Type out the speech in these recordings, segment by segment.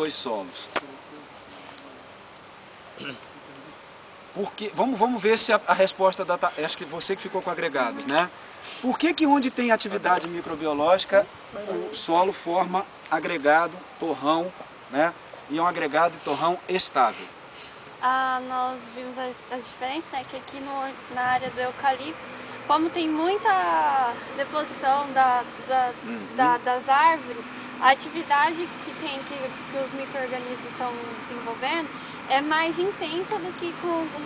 dois solos? Porque, vamos ver se a resposta da... Acho que você que ficou com agregados, né? Por que onde tem atividade microbiológica, o solo forma agregado, torrão, né? E é um agregado e torrão estável? Nós vimos as diferenças, né? Que aqui na área do eucalipto, como tem muita deposição das árvores, a atividade que os micro-organismos estão desenvolvendo é mais intensa do que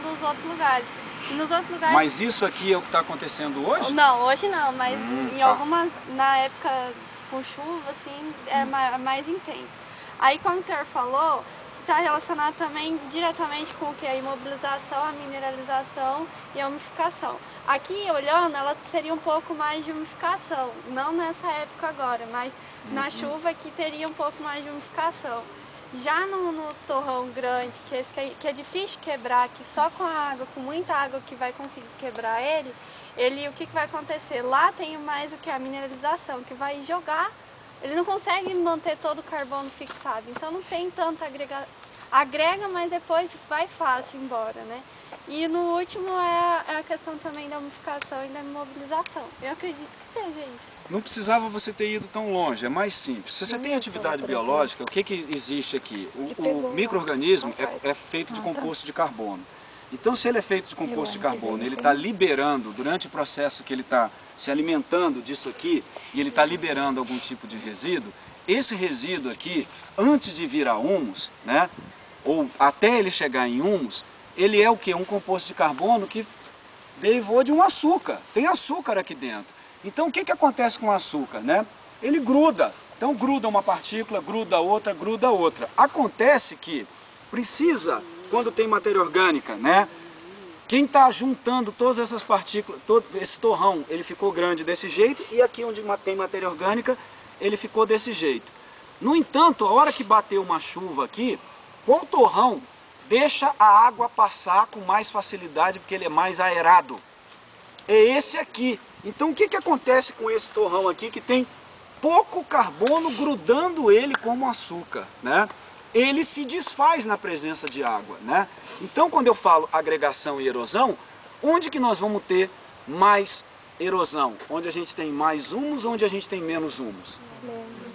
nos outros lugares. E nos outros lugares... Mas isso aqui é o que está acontecendo hoje? Não, hoje não, mas em algumas, na época com chuva, assim, é mais intenso. Aí, como o senhor falou, está relacionado também diretamente com o que? A imobilização, a mineralização e a umificação. Aqui, olhando, ela seria um pouco mais de umificação, não nessa época agora, mas na chuva aqui teria um pouco mais de umificação. Já no torrão grande, que é difícil quebrar, que só com a água, com muita água que vai conseguir quebrar o que vai acontecer? Lá tem mais o que? A mineralização, que vai jogar. Ele não consegue manter todo o carbono fixado, então não tem tanta agregação. Agrega, mas depois vai fácil embora, né? E no último é a questão também da umificação e da imobilização. Eu acredito que seja isso. Não precisava você ter ido tão longe, é mais simples. Se você tem atividade biológica, o que existe aqui? O micro-organismo é feito de composto de carbono. Então, se ele é feito de composto de carbono, ele está liberando, durante o processo que ele está se alimentando disso aqui, e ele está liberando algum tipo de resíduo, esse resíduo aqui, antes de virar humus, né, ou até ele chegar em humus, ele é o quê? Um composto de carbono que derivou de um açúcar. Tem açúcar aqui dentro. Então, o que acontece com o açúcar, né? Ele gruda. Então, gruda uma partícula, gruda outra, gruda outra. Acontece que precisa, quando tem matéria orgânica, né? Quem está juntando todas essas partículas, todo esse torrão, ele ficou grande desse jeito, e aqui onde tem matéria orgânica, ele ficou desse jeito. No entanto, a hora que bateu uma chuva aqui, com o torrão, deixa a água passar com mais facilidade, porque ele é mais aerado. É esse aqui. Então, o que acontece com esse torrão aqui, que tem pouco carbono grudando ele como açúcar, né? Ele se desfaz na presença de água, né? Então, quando eu falo agregação e erosão, onde que nós vamos ter mais erosão? Onde a gente tem mais humus, onde a gente tem menos humus?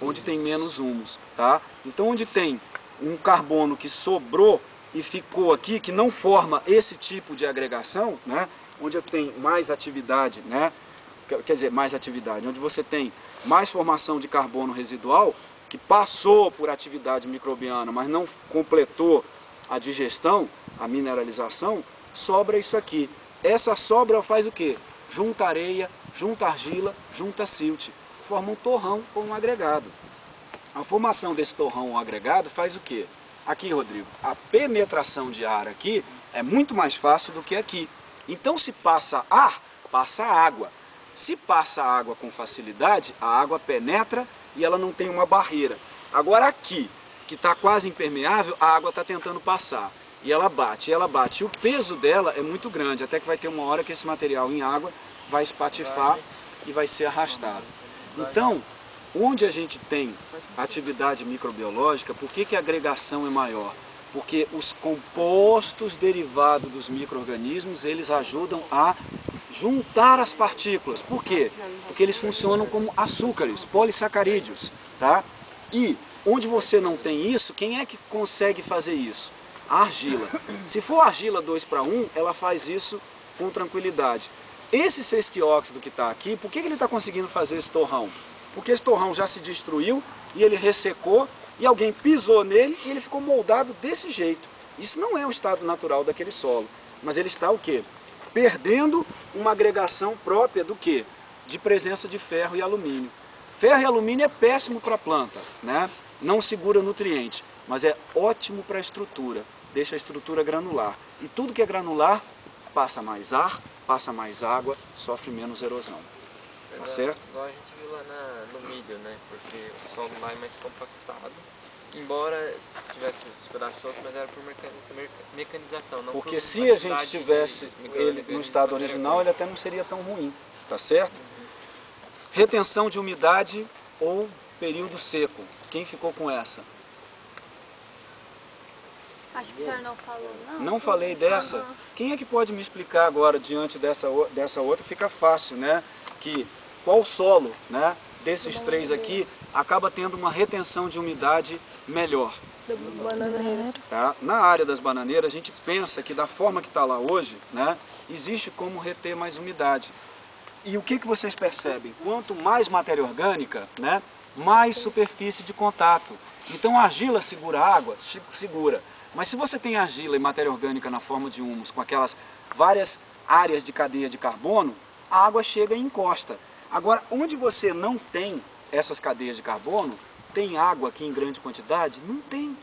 Onde tem menos humus, tá? Então, onde tem um carbono que sobrou e ficou aqui, que não forma esse tipo de agregação, né? Onde eu tenho mais atividade, né? Quer dizer, mais atividade, onde você tem mais formação de carbono residual, que passou por atividade microbiana, mas não completou a digestão, a mineralização, sobra isso aqui. Essa sobra faz o quê? Junta areia, junta argila, junta silt, forma um torrão ou um agregado. A formação desse torrão ou agregado faz o quê? Aqui, Rodrigo, a penetração de ar aqui é muito mais fácil do que aqui. Então, se passa ar, passa água. Se passa água com facilidade, a água penetra e ela não tem uma barreira. Agora aqui, que está quase impermeável, a água está tentando passar. E ela bate, E o peso dela é muito grande, até que vai ter uma hora que esse material em água vai espatifar e vai ser arrastado. Então, onde a gente tem atividade microbiológica, por que a agregação é maior? Porque os compostos derivados dos micro-organismos, eles ajudam a juntar as partículas. Por quê? Porque eles funcionam como açúcares, polissacarídeos, tá? E onde você não tem isso, quem é que consegue fazer isso? A argila. Se for argila 2:1, ela faz isso com tranquilidade. Esse 6-quióxido que está aqui, por que ele está conseguindo fazer esse torrão? Porque esse torrão já se destruiu e ele ressecou e alguém pisou nele e ele ficou moldado desse jeito. Isso não é o estado natural daquele solo, mas ele está o quê? Perdendo uma agregação própria do quê? De presença de ferro e alumínio. Ferro e alumínio é péssimo para a planta, né? Não segura nutriente, mas é ótimo para a estrutura, deixa a estrutura granular. E tudo que é granular passa mais ar, passa mais água, sofre menos erosão. Tá certo? Igual a gente viu lá no milho, né? Porque o solo lá é mais compactado. Embora tivesse os pedaços outros, mas era por mecanização. Não porque por se a gente tivesse ele no estado original, ele até não seria tão ruim, tá certo? Retenção de umidade ou período seco. Quem ficou com essa? Acho que o senhor não falou, não. Não falei dessa? Quem é que pode me explicar agora, diante dessa outra? Fica fácil, né? Que qual solo, né, desses três aqui acaba tendo uma retenção de umidade melhor? Bananeira. Tá? Na área das bananeiras, a gente pensa que da forma que está lá hoje, né, existe como reter mais umidade. E o que vocês percebem? Quanto mais matéria orgânica, né, mais superfície de contato. Então a argila segura a água? Segura. Mas se você tem argila e matéria orgânica na forma de humus, com aquelas várias áreas de cadeia de carbono, a água chega e encosta. Agora, onde você não tem essas cadeias de carbono, tem água aqui em grande quantidade? Não tem.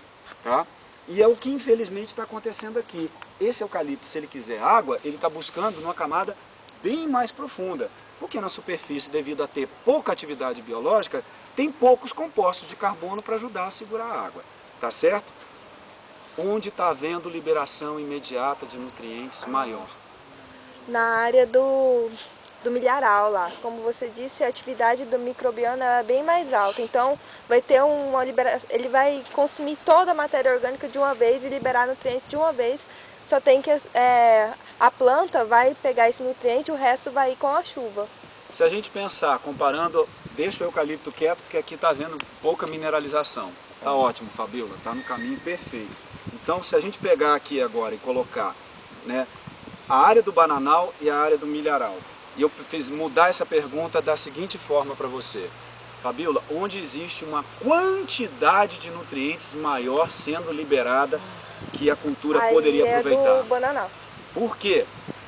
Tá? E é o que infelizmente está acontecendo aqui. Esse eucalipto, se ele quiser água, ele está buscando numa camada bem mais profunda. Porque na superfície, devido a ter pouca atividade biológica, tem poucos compostos de carbono para ajudar a segurar a água. Tá certo? Onde está havendo liberação imediata de nutrientes maior? Na área do milharal lá. Como você disse, a atividade do microbiano é bem mais alta. Então, vai ter uma liberação, ele vai consumir toda a matéria orgânica de uma vez e liberar nutrientes de uma vez. Só tem que a planta vai pegar esse nutriente e o resto vai ir com a chuva. Se a gente pensar, comparando, deixa o eucalipto quieto, porque aqui está havendo pouca mineralização. Tá ótimo, Fabíola, tá no caminho perfeito. Então, se a gente pegar aqui agora e colocar, né, a área do bananal e a área do milharal, e eu fiz mudar essa pergunta da seguinte forma para você. Fabíola, onde existe uma quantidade de nutrientes maior sendo liberada que a cultura poderia aproveitar? Do bananal. Por quê?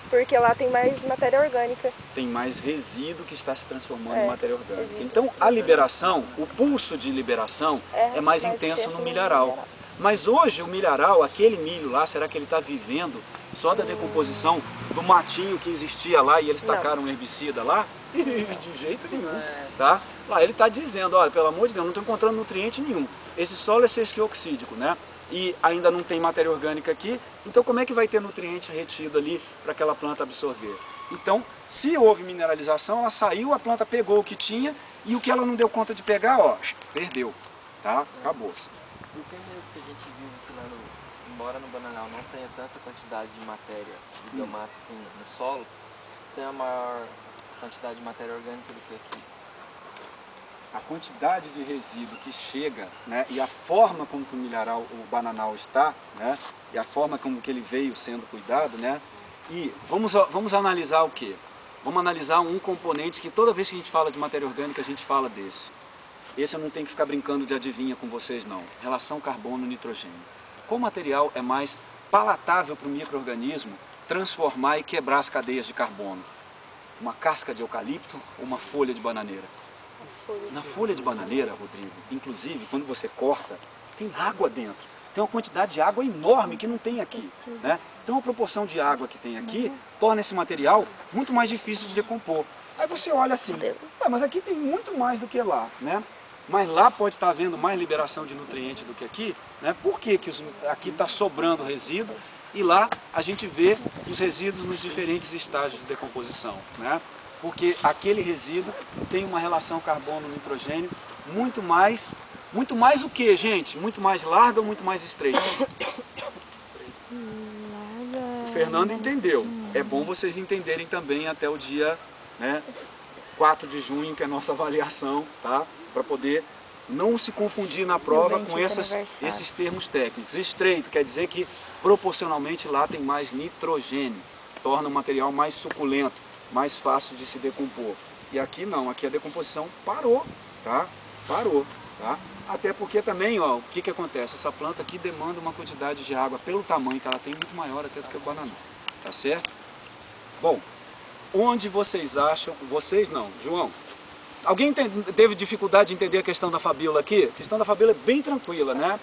Porque lá tem mais matéria orgânica. Tem mais resíduo que está se transformando em matéria orgânica. Resíduo. Então, a liberação, o pulso de liberação é mais intenso no milharal. Mas hoje o milharal, aquele milho lá, será que ele está vivendo só da decomposição do matinho que existia lá e eles tacaram um herbicida lá? De jeito nenhum, tá? Lá ele está dizendo, olha, pelo amor de Deus, não estou encontrando nutriente nenhum. Esse solo é sesquioxídico, né? E ainda não tem matéria orgânica aqui, então como é que vai ter nutriente retido ali para aquela planta absorver? Então, se houve mineralização, ela saiu, a planta pegou o que tinha e o que ela não deu conta de pegar, ó, perdeu, tá? Acabou-se. Por que mesmo que a gente viu que lá embora no bananal não tenha tanta quantidade de matéria, de biomassa assim no solo, tem a maior quantidade de matéria orgânica do que aqui? A quantidade de resíduo que chega, né, e a forma como que o milharal, o bananal está, né, e a forma como que ele veio sendo cuidado, né, e vamos analisar o quê? Vamos analisar um componente que toda vez que a gente fala de matéria orgânica, a gente fala desse. Esse eu não tenho que ficar brincando de adivinha com vocês não. Relação carbono-nitrogênio. Qual material é mais palatável para o micro-organismo transformar e quebrar as cadeias de carbono? Uma casca de eucalipto ou uma folha de bananeira? Na folha de bananeira, Rodrigo, inclusive, quando você corta, tem água dentro. Tem uma quantidade de água enorme que não tem aqui, né? Então a proporção de água que tem aqui torna esse material muito mais difícil de decompor. Aí você olha assim, mas aqui tem muito mais do que lá, né? Mas lá pode estar havendo mais liberação de nutrientes do que aqui, né? Por que aqui está sobrando resíduo e lá a gente vê os resíduos nos diferentes estágios de decomposição, né? Porque aquele resíduo tem uma relação carbono-nitrogênio muito mais o que, gente? Muito mais larga ou muito mais estreita? O Fernando entendeu. É bom vocês entenderem também até o dia, né, 4 de junho, que é a nossa avaliação, tá? Para poder não se confundir na prova com esses termos técnicos. Estreito quer dizer que proporcionalmente lá tem mais nitrogênio, torna o material mais suculento, mais fácil de se decompor. E aqui não, aqui a decomposição parou, tá? Parou, tá? Até porque também, ó, o que acontece? Essa planta aqui demanda uma quantidade de água, pelo tamanho que ela tem, muito maior até do que o bananal, tá certo? Bom, onde vocês acham, vocês não, João, alguém teve dificuldade de entender a questão da Fabíola aqui? A questão da Fabíola é bem tranquila, né?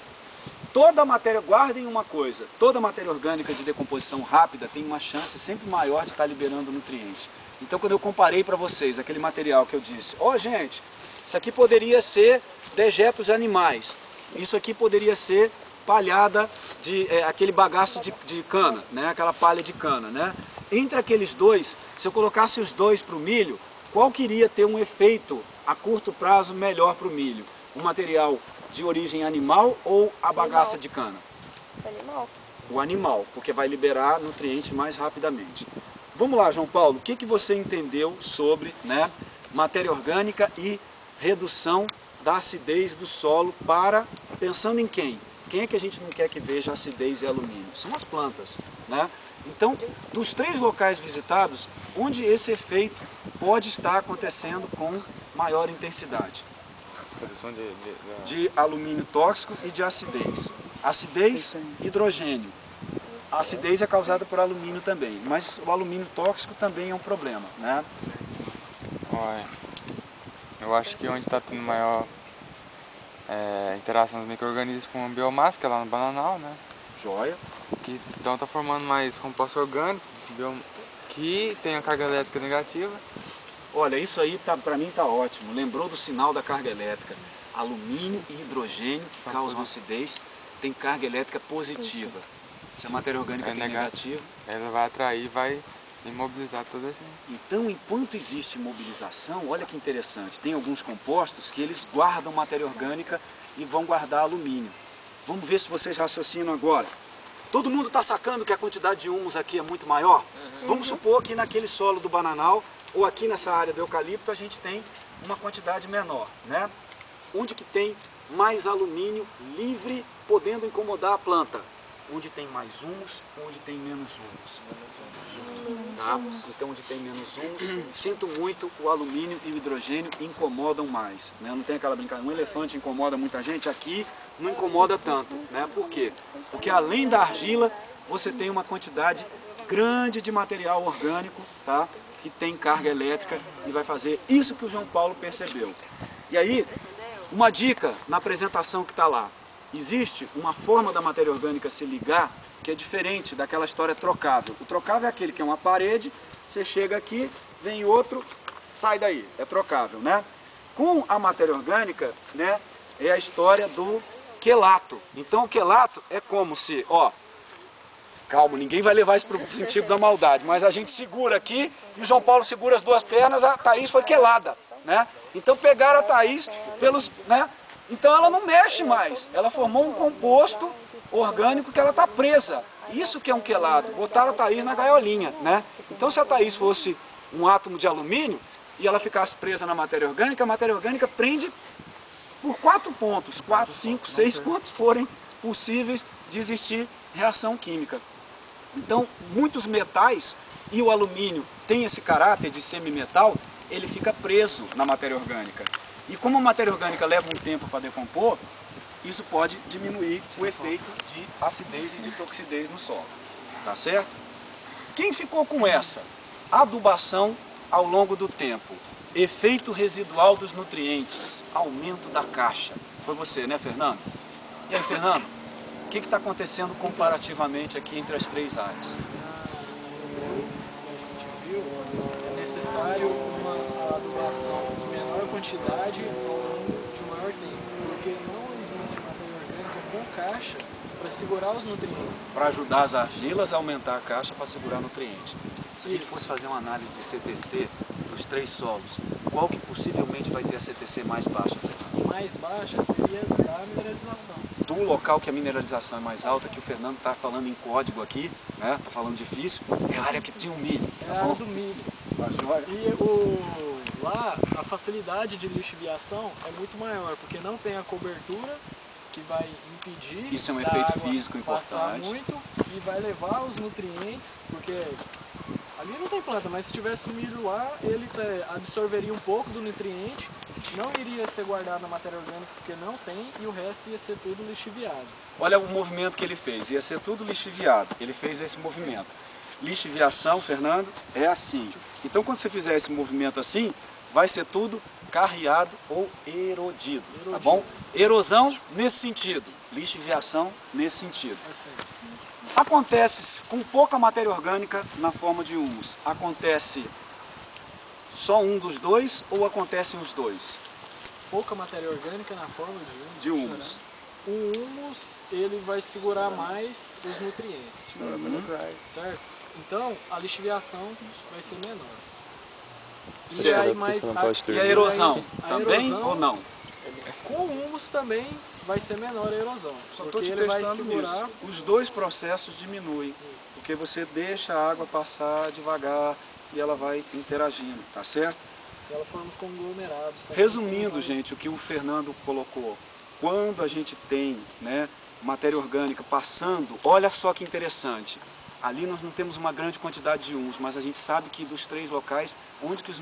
Toda a matéria, guardem uma coisa, toda matéria orgânica de decomposição rápida tem uma chance sempre maior de estar liberando nutrientes. Então quando eu comparei para vocês aquele material que eu disse, ó gente, isso aqui poderia ser dejetos de animais, isso aqui poderia ser palhada de aquele bagaço de cana, né? Aquela palha de cana, né? Entre aqueles dois, se eu colocasse os dois para o milho, qual que iria ter um efeito a curto prazo melhor para o milho? Um material de origem animal ou a bagaça de cana? Animal. O animal, porque vai liberar nutrientes mais rapidamente. Vamos lá, João Paulo, o que você entendeu sobre, né, matéria orgânica e redução da acidez do solo pensando em quem? Quem é que a gente não quer que veja acidez e alumínio? São as plantas, né? Então, dos 3 locais visitados, onde esse efeito pode estar acontecendo com maior intensidade? Redução de alumínio tóxico e de acidez. Acidez, hidrogênio. A acidez é causada por alumínio também, mas o alumínio tóxico também é um problema, né? Olha, eu acho que onde está tendo maior interação dos micro-organismos com a biomassa, que é lá no bananal, né? Joia. Que então está formando mais composto orgânico, que tem a carga elétrica negativa. Olha, isso aí para mim tá ótimo. Lembrou do sinal da carga elétrica. Alumínio e hidrogênio que causam acidez tem carga elétrica positiva. Se a matéria orgânica tem negativa, ela vai atrair, vai imobilizar toda essa... Então, enquanto existe imobilização, olha que interessante, tem alguns compostos que eles guardam matéria orgânica e vão guardar alumínio. Vamos ver se vocês raciocinam agora. Todo mundo está sacando que a quantidade de humus aqui é muito maior? Vamos supor que naquele solo do bananal ou aqui nessa área do eucalipto a gente tem uma quantidade menor, né? Onde que tem mais alumínio livre podendo incomodar a planta? Onde tem mais humus, onde tem menos humus. Tá? Então, onde tem menos humus, sinto muito, o alumínio e o hidrogênio incomodam mais. Né? Não tem aquela brincadeira, um elefante incomoda muita gente, aqui não incomoda tanto. Né? Por quê? Porque além da argila, você tem uma quantidade grande de material orgânico, tá? Que tem carga elétrica e vai fazer isso que o João Paulo percebeu. E aí, uma dica na apresentação que está lá. Existe uma forma da matéria orgânica se ligar que é diferente daquela história trocável. O trocável é aquele que é uma parede, você chega aqui, vem outro, sai daí, é trocável, né? Com a matéria orgânica, né, é a história do quelato. Então o quelato é como se, ó, calma, ninguém vai levar isso para o sentido da maldade, mas a gente segura aqui e o João Paulo segura as 2 pernas, a Thaís foi quelada, né? Então pegaram a Thaís pelos, né? Então ela não mexe mais, ela formou um composto orgânico que ela está presa. Isso que é um quelado, botaram a Thaís na gaiolinha, né? Então se a Thaís fosse um átomo de alumínio e ela ficasse presa na matéria orgânica, a matéria orgânica prende por 4 pontos, 4, 5, 6, quantos forem possíveis de existir reação química. Então muitos metais, e o alumínio tem esse caráter de semimetal, ele fica preso na matéria orgânica. E como a matéria orgânica leva um tempo para decompor, isso pode diminuir o efeito de acidez e de toxidez no solo. Tá certo? Quem ficou com essa? Adubação ao longo do tempo. Efeito residual dos nutrientes. Aumento da caixa. Foi você, né, Fernando? E aí, Fernando? O que está acontecendo comparativamente aqui entre as 3 áreas? É necessário uma adubação em menor quantidade ao longo de um maior tempo, porque não existe matéria orgânica com caixa para segurar os nutrientes. Para ajudar as argilas a aumentar a caixa para segurar nutrientes. Se a gente fosse fazer uma análise de CTC dos 3 solos, qual que possivelmente vai ter a CTC mais baixa? Mais baixa seria da mineralização. Do local que a mineralização é mais alta, que o Fernando está falando em código aqui, né? Está falando difícil, é a área que tinha o milho. É a área do milho. E lá a facilidade de lixiviação é muito maior, porque não tem a cobertura que vai impedir isso é um da efeito água físico passar importante. muito e vai levar os nutrientes, porque ali não tem planta, mas se tivesse milho lá, ele absorveria um pouco do nutriente, não iria ser guardado na matéria orgânica porque não tem, e o resto ia ser tudo lixiviado. Olha o movimento que ele fez, ia ser tudo lixiviado. Ele fez esse movimento. Lixiviação, Fernando, é assim. Então quando você fizer esse movimento assim, vai ser tudo carreado ou erodido, tá bom? Erosão nesse sentido, lixiviação nesse sentido. Assim. Acontece com pouca matéria orgânica na forma de humus. Acontece só um dos dois ou acontecem os dois? Pouca matéria orgânica na forma De humus. O humus, ele vai segurar mais os nutrientes, certo? Então, a lixiviação vai ser menor. E, aí, Você não pode ter E a erosão? A Também erosão ou não? Com o humus também vai ser menor a erosão, Só estou porque te ele vai testando segurar. nisso. Os dois processos diminuem, porque você deixa a água passar devagar e ela vai interagindo, tá certo? E ela forma os conglomerados. Também, Resumindo, gente, o que o Fernando colocou, quando a gente tem, né, matéria orgânica passando, olha só que interessante, ali nós não temos uma grande quantidade de humus, mas a gente sabe que dos 3 locais, onde que os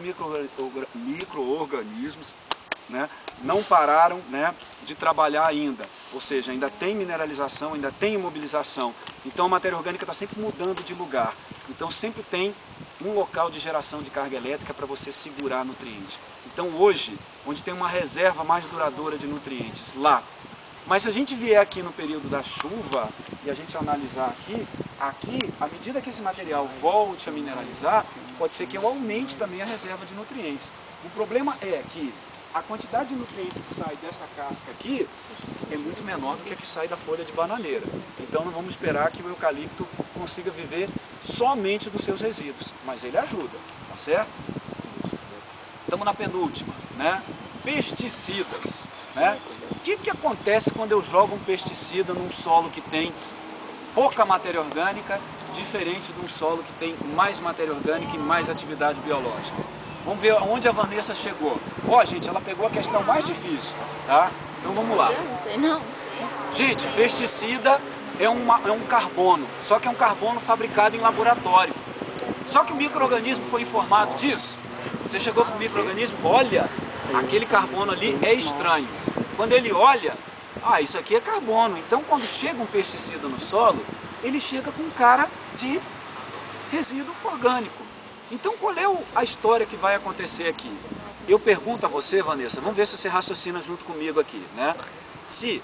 micro-organismos, né, não pararam, né, de trabalhar ainda, ou seja, ainda tem mineralização, ainda tem imobilização, então a matéria orgânica está sempre mudando de lugar, então sempre tem um local de geração de carga elétrica para você segurar nutriente. Então hoje, onde tem uma reserva mais duradoura de nutrientes, lá. Mas se a gente vier aqui no período da chuva e a gente analisar aqui, à medida que esse material volte a mineralizar, pode ser que eu aumente também a reserva de nutrientes. O problema é que a quantidade de nutrientes que sai dessa casca aqui é muito menor do que a que sai da folha de bananeira. Então não vamos esperar que o eucalipto consiga viver somente dos seus resíduos, mas ele ajuda, tá certo? Estamos na penúltima, né? Pesticidas, né? O que acontece quando eu jogo um pesticida num solo que tem pouca matéria orgânica, diferente de um solo que tem mais matéria orgânica e mais atividade biológica? Vamos ver onde a Vanessa chegou. Ó, gente, ela pegou a questão mais difícil, tá? Então vamos lá. Eu não sei não. Gente, pesticida é um carbono, só que é um carbono fabricado em laboratório. Só que o micro-organismo foi informado disso. Você chegou para o micro-organismo, olha, aquele carbono ali é estranho. Quando ele olha, isso aqui é carbono. Então quando chega um pesticida no solo, ele chega com cara de resíduo orgânico. Então qual é a história que vai acontecer aqui? Eu pergunto a você, Vanessa, vamos ver se você raciocina junto comigo aqui, né? Se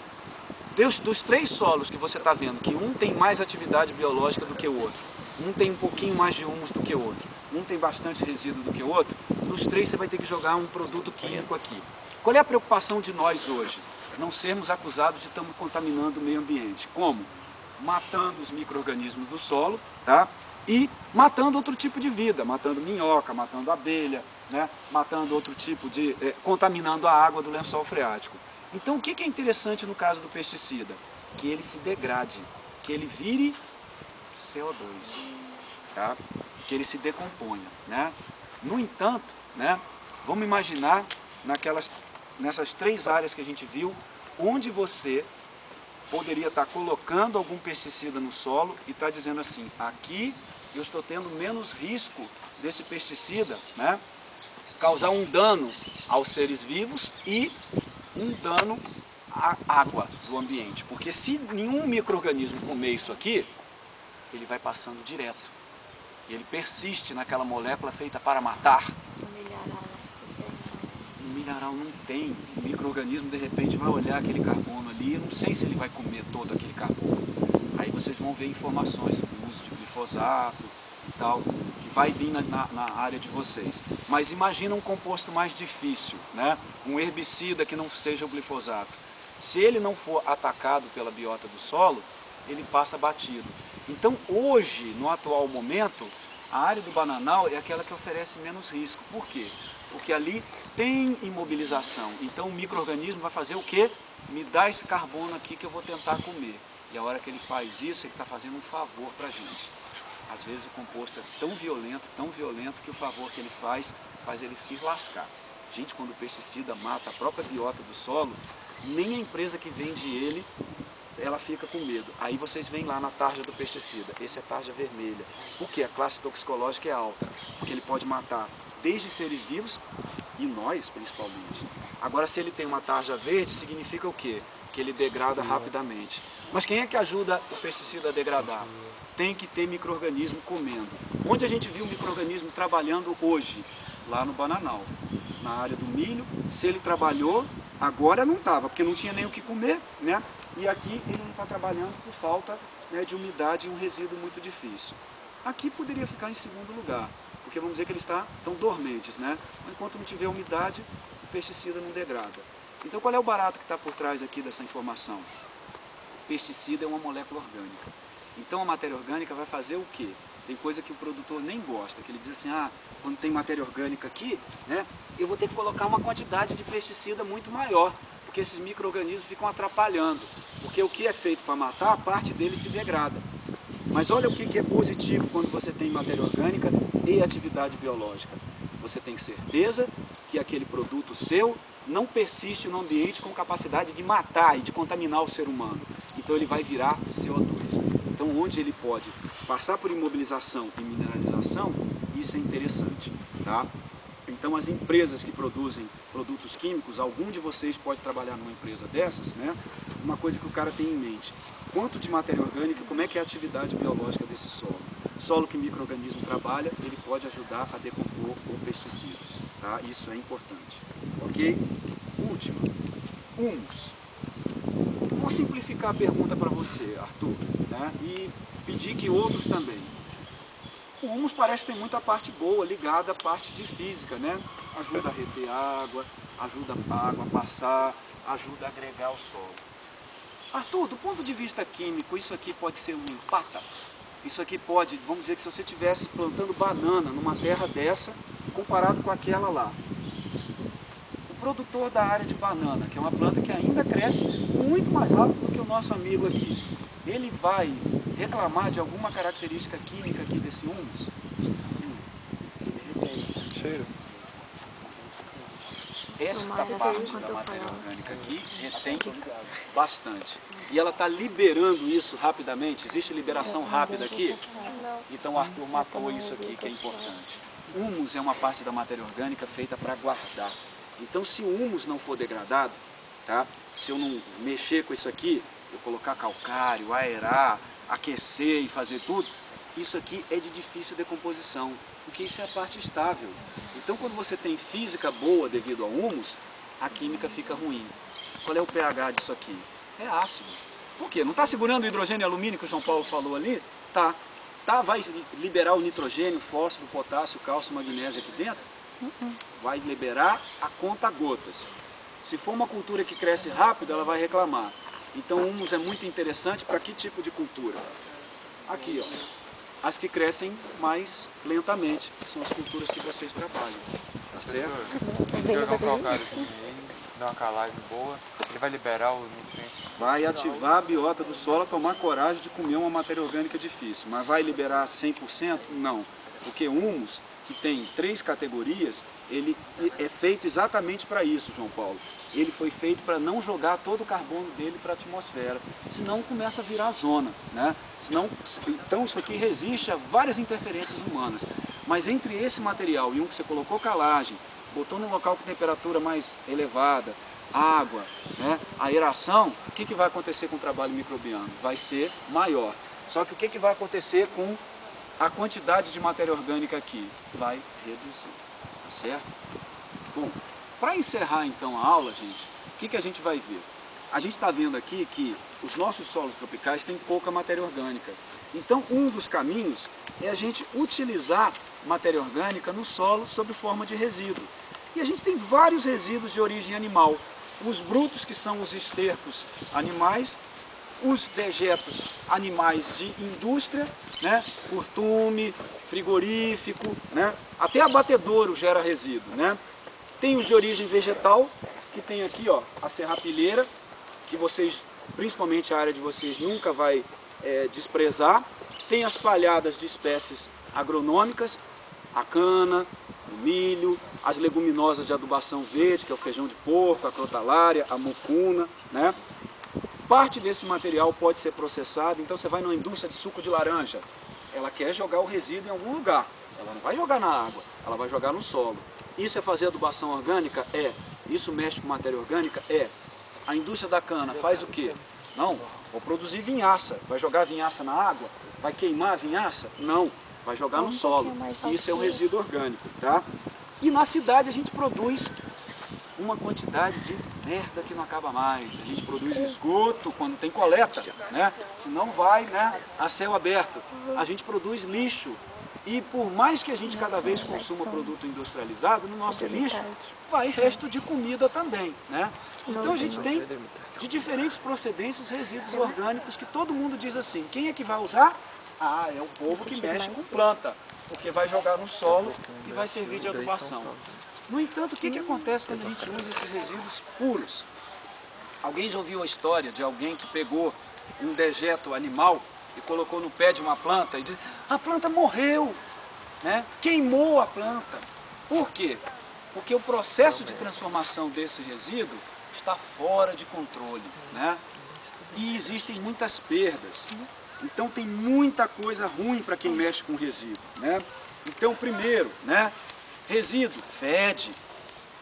dos 3 solos que você está vendo, que um tem mais atividade biológica do que o outro, um tem um pouquinho mais de humus do que o outro, um tem bastante resíduo do que o outro, nos 3 você vai ter que jogar um produto químico aqui. Qual é a preocupação de nós hoje? Não sermos acusados de estarmos contaminando o meio ambiente. Como? Matando os micro-organismos do solo, tá? E matando outro tipo de vida, matando minhoca, matando abelha, né? Matando outro tipo de... contaminando a água do lençol freático. Então o que é interessante no caso do pesticida? Que ele se degrade, que ele vire CO2, tá? Que ele se decomponha, né? No entanto, né? Vamos imaginar nessas 3 áreas que a gente viu, onde você poderia estar colocando algum pesticida no solo e está dizendo assim, aqui eu estou tendo menos risco desse pesticida, né, causar um dano aos seres vivos e um dano à água do ambiente. Porque se nenhum micro-organismo comer isso aqui, ele vai passando direto. E ele persiste naquela molécula feita para matar. O mineral não tem. O micro-organismo de repente vai olhar aquele carbono ali, eu não sei se ele vai comer todo aquele carbono. Aí vocês vão ver informações sobre o uso de glifosato e tal, que vai vir na área de vocês. Mas imagina um composto mais difícil, né? Um herbicida que não seja o glifosato. Se ele não for atacado pela biota do solo, ele passa batido. Então hoje, no atual momento, a área do bananal é aquela que oferece menos risco. Por quê? Porque ali tem imobilização. Então o micro-organismo vai fazer o quê? Me dá esse carbono aqui que eu vou tentar comer. E a hora que ele faz isso, ele está fazendo um favor para a gente. Às vezes o composto é tão violento, que o favor que ele faz ele se lascar. Gente, quando o pesticida mata a própria biota do solo, nem a empresa que vende ele, ela fica com medo. Aí vocês veem lá na tarja do pesticida, esse é tarja vermelha. Por quê? A classe toxicológica é alta, porque ele pode matar desde seres vivos e nós principalmente. Agora, se ele tem uma tarja verde, significa o quê? Que ele degrada rapidamente. Mas quem é que ajuda o pesticida a degradar? Tem que ter micro-organismo comendo. Onde a gente viu o micro-organismo trabalhando hoje? Lá no bananal, na área do milho. Se ele trabalhou, agora não estava, porque não tinha nem o que comer, né? E aqui ele não está trabalhando por falta, né, de umidade e um resíduo muito difícil. Aqui poderia ficar em segundo lugar, porque vamos dizer que eles estão dormentes, né? Enquanto não tiver umidade, o pesticida não degrada. Então qual é o barato que está por trás aqui dessa informação? O pesticida é uma molécula orgânica. Então a matéria orgânica vai fazer o quê? Tem coisa que o produtor nem gosta, que ele diz assim, quando tem matéria orgânica aqui, né, eu vou ter que colocar uma quantidade de pesticida muito maior. porque esses micro-organismos ficam atrapalhando. Porque o que é feito para matar, a parte dele se degrada. Mas olha o que é positivo quando você tem matéria orgânica e atividade biológica. Você tem certeza que aquele produto seu não persiste no ambiente com capacidade de matar e de contaminar o ser humano. Então ele vai virar CO2. Então onde ele pode passar por imobilização e mineralização, isso é interessante, tá? Então as empresas que produzem produtos químicos, algum de vocês pode trabalhar numa empresa dessas, né? Uma coisa que o cara tem em mente: quanto de matéria orgânica, como é que é a atividade biológica desse solo? Solo que micro-organismo trabalha, ele pode ajudar a decompor o pesticida, tá? Isso é importante, ok? Última, humus. Vou simplificar a pergunta para você, Arthur, né? E pedir que outros também. O humus parece ter muita parte boa ligada à parte de física, né? Ajuda a reter água, ajuda a água a passar, ajuda a agregar o solo. Arthur, do ponto de vista químico, isso aqui pode ser um empata? Isso aqui pode, vamos dizer que se você estivesse plantando banana numa terra dessa, comparado com aquela lá. O produtor da área de banana, que é uma planta que ainda cresce muito mais rápido do que o nosso amigo aqui, ele vai reclamar de alguma característica química aqui desse humus? Cheiro. Esta parte da matéria orgânica aqui retém bastante. E ela está liberando isso rapidamente. Existe liberação rápida aqui? Então o Arthur matou isso aqui, que é importante. Humus é uma parte da matéria orgânica feita para guardar. Então se o humus não for degradado, tá? Se eu não mexer com isso aqui, eu colocar calcário, aerar, aquecer e fazer tudo, isso aqui é de difícil decomposição, porque isso é a parte estável. Então quando você tem física boa devido ao humus, a química fica ruim. Qual é o pH disso aqui? É ácido. Por quê? Não está segurando o hidrogênio e alumínio que o João Paulo falou ali? Tá. Vai liberar o nitrogênio, fósforo, potássio, cálcio, magnésio aqui dentro? Vai liberar a conta gotas. Se for uma cultura que cresce rápido, ela vai reclamar. Então o humus é muito interessante para que tipo de cultura? Aqui, ó. As que crescem mais lentamente, que são as culturas que vocês trabalham. Tá certo? Se jogar um calcário assim, dar uma calagem boa, ele vai liberar os nutrientes. Vai ativar a biota do solo a tomar coragem de comer uma matéria orgânica difícil. Mas vai liberar 100%? Não. Porque o humus, que tem 3 categorias, ele é feito exatamente para isso, João Paulo. Ele foi feito para não jogar todo o carbono dele para a atmosfera, senão começa a virar zona, né? Então isso aqui resiste a várias interferências humanas. Mas entre esse material e um que você colocou calagem, botou num local com temperatura mais elevada, água, né, aeração, o que vai acontecer com o trabalho microbiano? Vai ser maior. Só que o que vai acontecer com a quantidade de matéria orgânica aqui? Vai reduzir, tá certo? Bom, para encerrar então a aula, gente, o que a gente vai ver? A gente está vendo aqui que os nossos solos tropicais têm pouca matéria orgânica. Então, um dos caminhos é a gente utilizar matéria orgânica no solo sob forma de resíduo. E a gente tem vários resíduos de origem animal. Os brutos, que são os estercos animais, os dejetos animais de indústria, né? Curtume, frigorífico, né? Até abatedouro gera resíduo, né? Tem os de origem vegetal, que tem aqui, ó, a serrapilheira, que vocês, principalmente a área de vocês, nunca vai desprezar. Tem as palhadas de espécies agronômicas, a cana, o milho, as leguminosas de adubação verde, que é o feijão de porco, a crotalária, a mucuna, né? Parte desse material pode ser processado, então você vai numa indústria de suco de laranja, ela quer jogar o resíduo em algum lugar, ela não vai jogar na água, ela vai jogar no solo. Isso é fazer adubação orgânica? É. Isso mexe com matéria orgânica? É. A indústria da cana faz o quê? Não, vou produzir vinhaça. Vai jogar vinhaça na água? Vai queimar a vinhaça? Não, vai jogar no solo. Isso é um resíduo orgânico, tá? E na cidade a gente produz uma quantidade de merda que não acaba mais. A gente produz esgoto quando tem coleta, né? Senão vai, né, a céu aberto. A gente produz lixo. E por mais que a gente cada vez consuma produto industrializado, no nosso lixo vai resto de comida também, né? Então a gente tem de diferentes procedências resíduos orgânicos que todo mundo diz assim, quem é que vai usar? Ah, é o povo que mexe com planta, porque vai jogar no solo e vai servir de adubação. No entanto, o que acontece quando a gente usa esses resíduos puros? Alguém já ouviu a história de alguém que pegou um dejeto animal e colocou no pé de uma planta e disse, a planta morreu, né? Queimou a planta. Por quê? Porque o processo de transformação desse resíduo está fora de controle, né? E existem muitas perdas. Então tem muita coisa ruim para quem mexe com resíduo, né? Então, primeiro, né? Resíduo fede.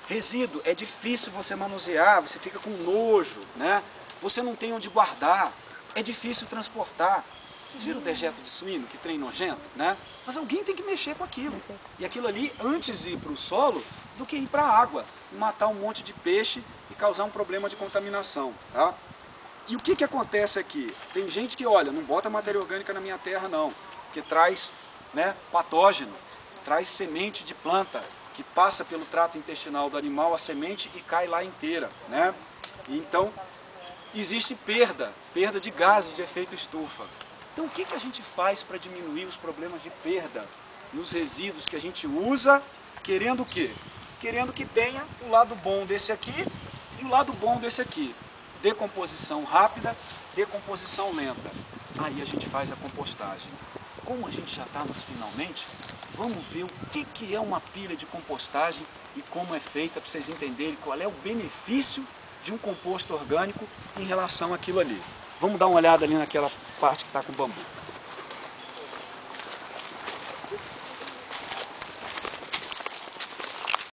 Resíduo é difícil você manusear, você fica com nojo, né? Você não tem onde guardar, é difícil transportar. Vocês viram o dejeto de suíno, que trem nojento, né? Mas alguém tem que mexer com aquilo. E aquilo ali, antes de ir para o solo, do que ir para a água, e matar um monte de peixe e causar um problema de contaminação, tá? E o que acontece aqui? Tem gente que, olha, não bota matéria orgânica na minha terra não, porque traz, né, patógeno, traz semente de planta, que passa pelo trato intestinal do animal, a semente, e cai lá inteira, né? E então, existe perda de gases de efeito estufa. Então, o que a gente faz para diminuir os problemas de perda nos resíduos que a gente usa, querendo o quê? Querendo que tenha o lado bom desse aqui e o lado bom desse aqui. Decomposição rápida, decomposição lenta. Aí a gente faz a compostagem. Como a gente já está nos finalmente, vamos ver o que é uma pilha de compostagem e como é feita, para vocês entenderem qual é o benefício de um composto orgânico em relação àquilo ali. Vamos dar uma olhada ali naquela parte que está com bambu.